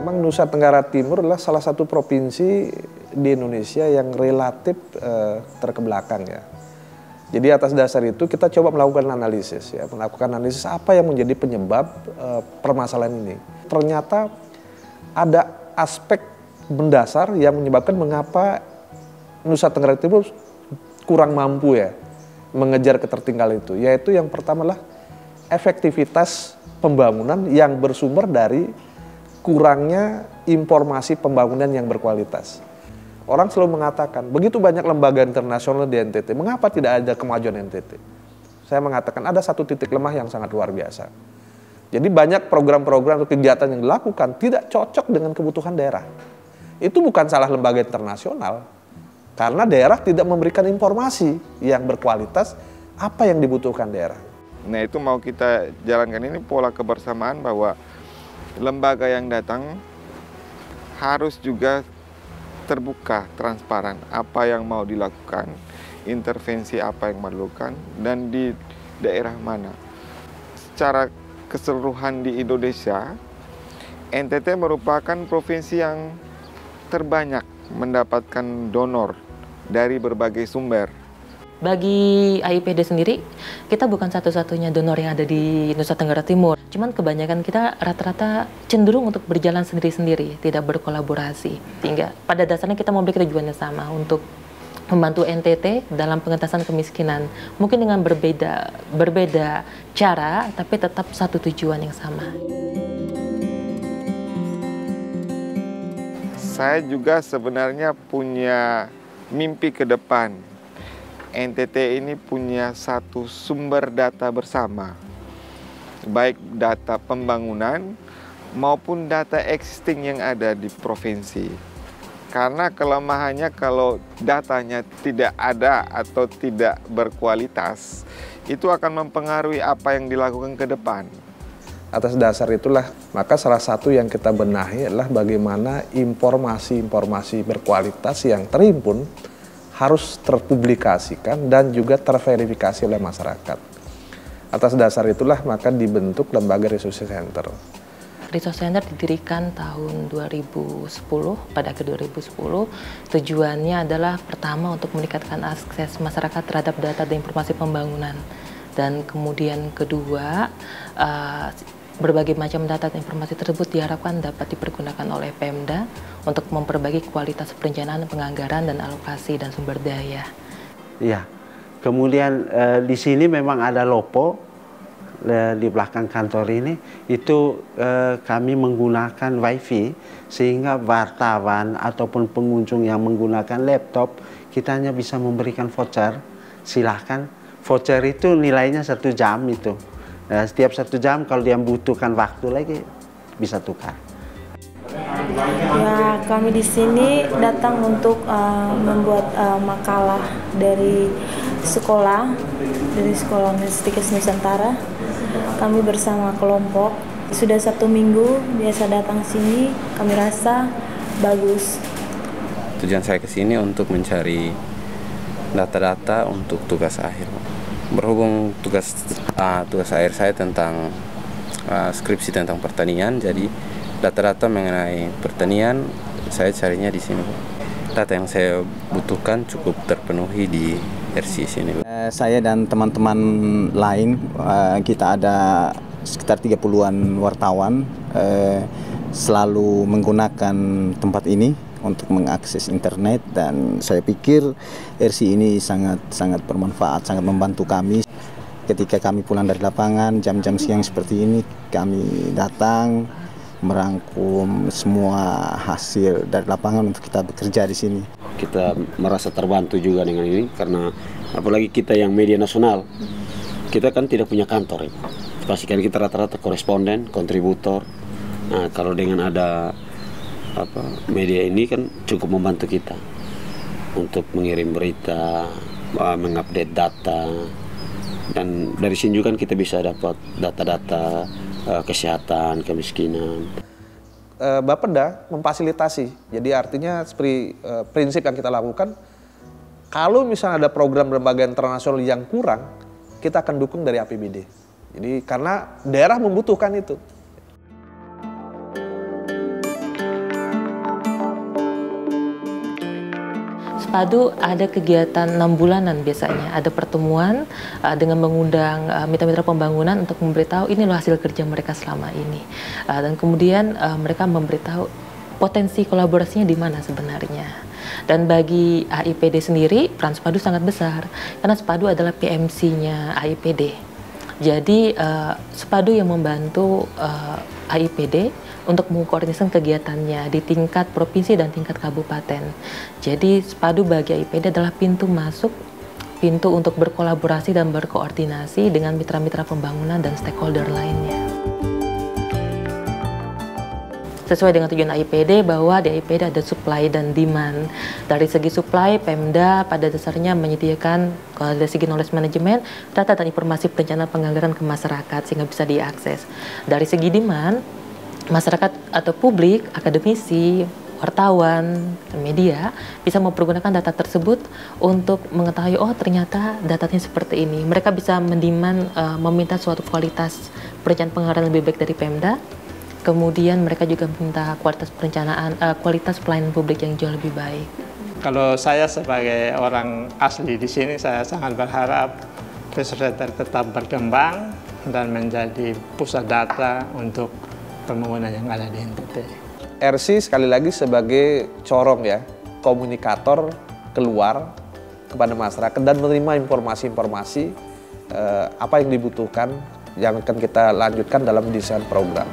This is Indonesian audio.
memang Nusa Tenggara Timur adalah salah satu provinsi di Indonesia yang relatif terkebelakang ya. Jadi atas dasar itu kita coba melakukan analisis ya, melakukan analisis apa yang menjadi penyebab permasalahan ini. Ternyata ada aspek mendasar yang menyebabkan mengapa Nusa Tenggara Timur kurang mampu ya mengejar ketertinggalan itu, yaitu yang pertama lah efektivitas pembangunan yang bersumber dari kurangnya informasi pembangunan yang berkualitas. Orang selalu mengatakan, begitu banyak lembaga internasional di NTT, mengapa tidak ada kemajuan NTT? Saya mengatakan ada satu titik lemah yang sangat luar biasa. Jadi banyak program-program atau kegiatan yang dilakukan tidak cocok dengan kebutuhan daerah. Itu bukan salah lembaga internasional, karena daerah tidak memberikan informasi yang berkualitas apa yang dibutuhkan daerah. Nah itu mau kita jalankan ini pola kebersamaan bahwa lembaga yang datang harus juga terbuka, transparan, apa yang mau dilakukan, intervensi apa yang mau dilakukan, dan di daerah mana. Secara keseluruhan di Indonesia, NTT merupakan provinsi yang terbanyak mendapatkan donor dari berbagai sumber. Bagi AIPD sendiri, kita bukan satu-satunya donor yang ada di Nusa Tenggara Timur. Cuman kebanyakan kita rata-rata cenderung untuk berjalan sendiri-sendiri, tidak berkolaborasi. Sehingga pada dasarnya kita memiliki tujuan yang sama untuk membantu NTT dalam pengentasan kemiskinan. Mungkin dengan berbeda cara, tapi tetap satu tujuan yang sama. Saya juga sebenarnya punya mimpi ke depan. NTT ini punya satu sumber data bersama, baik data pembangunan maupun data existing yang ada di provinsi. Karena kelemahannya kalau datanya tidak ada atau tidak berkualitas, itu akan mempengaruhi apa yang dilakukan ke depan. Atas dasar itulah, maka salah satu yang kita benahi adalah bagaimana informasi-informasi berkualitas yang terhimpun harus terpublikasikan dan juga terverifikasi oleh masyarakat. Atas dasar itulah maka dibentuk lembaga Resource Center. Resource Center didirikan tahun 2010, pada akhir 2010. Tujuannya adalah pertama untuk meningkatkan akses masyarakat terhadap data dan informasi pembangunan. Dan kemudian kedua, berbagai macam data dan informasi tersebut diharapkan dapat dipergunakan oleh Pemda untuk memperbaiki kualitas perencanaan, penganggaran, dan alokasi dan sumber daya. Iya, kemudian di sini memang ada lopo di belakang kantor ini, itu kami menggunakan wifi sehingga wartawan ataupun pengunjung yang menggunakan laptop, kita hanya bisa memberikan voucher, silahkan. Voucher itu nilainya 1 jam itu. Nah, setiap 1 jam kalau dia membutuhkan waktu lagi bisa tukar. Ya, kami di sini datang untuk membuat makalah dari sekolah Universitas Nusantara. Kami bersama kelompok sudah 1 minggu biasa datang sini. Kami rasa bagus. Tujuan saya ke sini untuk mencari data-data untuk tugas akhir. Berhubung tugas akhir saya tentang skripsi tentang pertanian, jadi data-data mengenai pertanian saya carinya di sini. Data yang saya butuhkan cukup terpenuhi di RC sini. Saya dan teman-teman lain, kita ada sekitar 30-an wartawan, selalu menggunakan tempat ini untuk mengakses internet, dan saya pikir RC ini sangat bermanfaat, sangat membantu kami. Ketika kami pulang dari lapangan jam-jam siang seperti ini, kami datang merangkum semua hasil dari lapangan untuk kita bekerja di sini. Kita merasa terbantu juga dengan ini, karena apalagi kita yang media nasional, kita kan tidak punya kantor. Pastikan kita rata-rata koresponden, kontributor. Nah, kalau dengan ada media ini kan cukup membantu kita untuk mengirim berita, mengupdate data, dan dari sini juga kan kita bisa dapat data-data kesehatan, kemiskinan. Bapeda memfasilitasi, jadi artinya seperti prinsip yang kita lakukan, kalau misalnya ada program lembaga internasional yang kurang, kita akan dukung dari APBD. Jadi karena daerah membutuhkan itu. Spadu ada kegiatan 6 bulanan biasanya, ada pertemuan dengan mengundang mitra-mitra pembangunan untuk memberitahu ini loh hasil kerja mereka selama ini. Dan kemudian mereka memberitahu potensi kolaborasinya di mana sebenarnya. Dan bagi AIPD sendiri, peran Spadu sangat besar, karena Spadu adalah PMC-nya AIPD. Jadi Spadu yang membantu AIPD untuk mengkoordinasikan kegiatannya di tingkat provinsi dan tingkat kabupaten. Jadi Spadu bagi AIPD adalah pintu masuk, pintu untuk berkolaborasi dan berkoordinasi dengan mitra-mitra pembangunan dan stakeholder lainnya. Sesuai dengan tujuan AIPD bahwa di AIPD ada supply dan demand. Dari segi supply, Pemda pada dasarnya menyediakan dari segi knowledge management, data dan informasi perencanaan penganggaran ke masyarakat sehingga bisa diakses. Dari segi demand, masyarakat atau publik, akademisi, wartawan, media bisa mempergunakan data tersebut untuk mengetahui oh ternyata datanya seperti ini. Mereka bisa mendiman meminta suatu kualitas perencanaan penganggaran lebih baik dari Pemda. Kemudian mereka juga minta kualitas perencanaan, kualitas pelayanan publik yang jauh lebih baik. Kalau saya sebagai orang asli di sini, saya sangat berharap Research Center tetap berkembang dan menjadi pusat data untuk pembangunan yang ada di NTT. RC sekali lagi sebagai corong ya, komunikator keluar kepada masyarakat dan menerima informasi-informasi apa yang dibutuhkan yang akan kita lanjutkan dalam desain program.